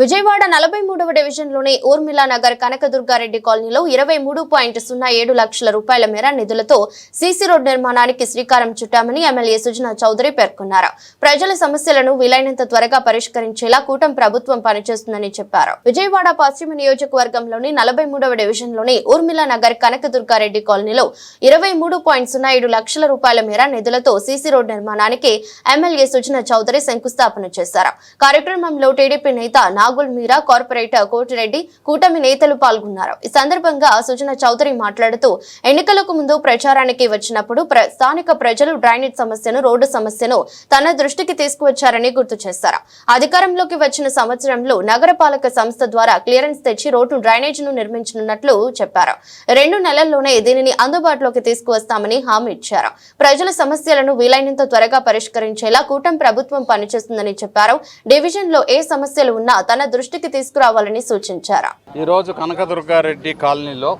విజయవాడ 43వ డివిజన్లోని ఊర్మిళ నగర్ కనకదుర్గారెడ్డి కాలనీలో 23.07 లక్షల రూపాయల మేర నిధులతో సీసీ రోడ్ నిర్మాణానికి శ్రీకారం చుట్టామని ఎమ్మెల్యే సుజనా చౌదరి పేర్కొన్నారు. ప్రజల సమస్యలను వీలైనంత త్వరగా పరిష్కరించేలా కూటమి ప్రభుత్వం పనిచేస్తుందని చెప్పారు. విజయవాడ పశ్చిమ నియోజకవర్గంలోని 43వ డివిజన్లోని ఊర్మిళ నగర్ కనకదుర్గారెడ్డి కాలనీలో 23.07 లక్షల రూపాయల మేర నిధులతో సీసీ రోడ్ నిర్మాణానికి ఎమ్మెల్యే సుజనా చౌదరి శంకుస్థాపన చేశారు. కార్యక్రమంలో టీడీపీ నేత నాగుల్ మీరా, కార్పొరేటర్ కోటిరెడ్డి, కూటమి నేతలు పాల్గొన్నారు. ఈ సందర్భంగా సుజనా చౌదరి మాట్లాడుతూ ఎన్నికలకు ముందు ప్రచారానికి వచ్చినప్పుడు స్థానిక ప్రజలు డ్రైనేజ్ సమస్యను, రోడ్డు సమస్యను తన దృష్టికి తీసుకువచ్చారని గుర్తు చేశారు. అధికారంలోకి వచ్చిన సంవత్సరంలో నగరపాలక సంస్థ ద్వారా క్లియరెన్స్ తెచ్చి రోడ్డు డ్రైనేజీను నిర్మించనున్నట్లు చెప్పారు. 2 నెలల్లోనే దీనిని అందుబాటులోకి తీసుకువస్తామని హామీ ఇచ్చారు. ప్రజల సమస్యలను వీలైనంత త్వరగా పరిష్కరించేలా కూటమి ప్రభుత్వం పనిచేస్తుందని చెప్పారు. డివిజన్ లో ఏ సమస్యలు ఉన్నా తన దృష్టికి తీసుకురావాలని సూచించారు. ఈ రోజు కనకదుర్గారెడ్డి కాలనీలో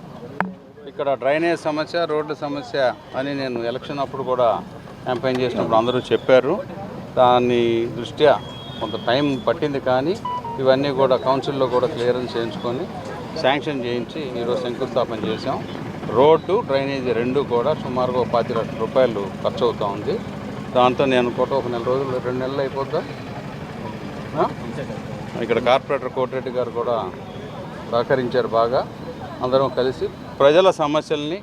ఇక్కడ డ్రైనేజ్ సమస్య, రోడ్డు సమస్య అని నేను ఎలక్షన్ అప్పుడు కూడా క్యాంపెయిన్ చేసినప్పుడు అందరూ చెప్పారు. దాని దృష్ట్యా కొంత టైం పట్టింది, కానీ ఇవన్నీ కూడా కౌన్సిల్లో కూడా క్లియరెన్స్ చేయించుకొని శాంక్షన్ చేయించి ఈరోజు శంకుస్థాపన చేశాం. రోడ్డు, డ్రైనేజీ రెండు కూడా సుమారుగా 10 లక్షల రూపాయలు ఖర్చు అవుతూ ఉంది. దాంతో నేను కూడా ఒక 2 నెలలు అయిపోద్దా. ఇక్కడ కార్పొరేటర్ కోటిరెడ్డి గారు కూడా సహకరించారు బాగా. అందరం కలిసి ప్రజల సమస్యల్ని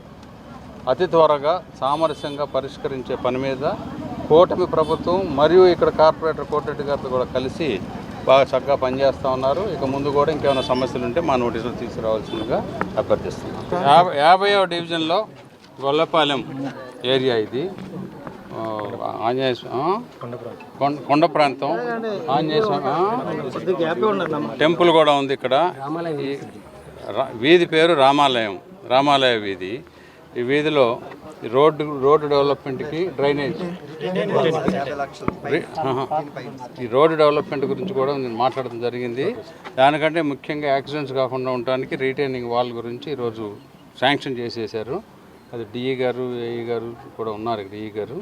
అతి త్వరగా సామరస్యంగా పరిష్కరించే పని మీద కూటమి ప్రభుత్వం మరియు ఇక్కడ కార్పొరేటర్ కోటిరెడ్డి గారితో కూడా కలిసి బాగా చక్కగా పనిచేస్తూ ఉన్నారు. ఇక ముందు కూడా ఇంకేమైనా సమస్యలు ఉంటే మా నోటీసులు తీసుకురావాల్సిందిగా అభ్యర్థిస్తున్నాం. 50వ డివిజన్లో గొల్లపాలెం ఏరియా ఇది. ఆంజనేయ కొండ ప్రాంతం, ఆంజనేయ స్వామి టెంపుల్ కూడా ఉంది ఇక్కడ. వీధి పేరు రామాలయ వీధి. ఈ వీధిలో రోడ్డు డెవలప్మెంట్కి, డ్రైనేజ్, ఈ రోడ్డు డెవలప్మెంట్ గురించి కూడా నేను మాట్లాడడం జరిగింది. దానికంటే ముఖ్యంగా యాక్సిడెంట్స్ కాకుండా ఉండడానికి రీటైనింగ్ వాల్ గురించి ఈరోజు శాంక్షన్ చేసేసారు. అది డిఈ గారు, ఏఈ గారు కూడా ఉన్నారు. డిఈ గారు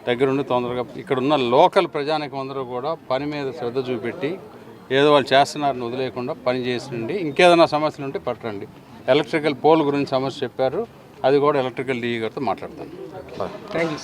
దగ్గరుండి తొందరగా ఇక్కడ ఉన్న లోకల్ ప్రజానికం అందరూ కూడా పని మీద శ్రద్ధ చూపెట్టి ఏదో వాళ్ళు చేస్తున్నారని వదిలేయకుండా పని చేసిండి. ఇంకేదైనా సమస్యలు ఉంటే పట్టండి. ఎలక్ట్రికల్ పోల్ గురించి సమస్య చెప్పారు, అది కూడా ఎలక్ట్రికల్ డిఈ గారితో మాట్లాడతాను. Thank you.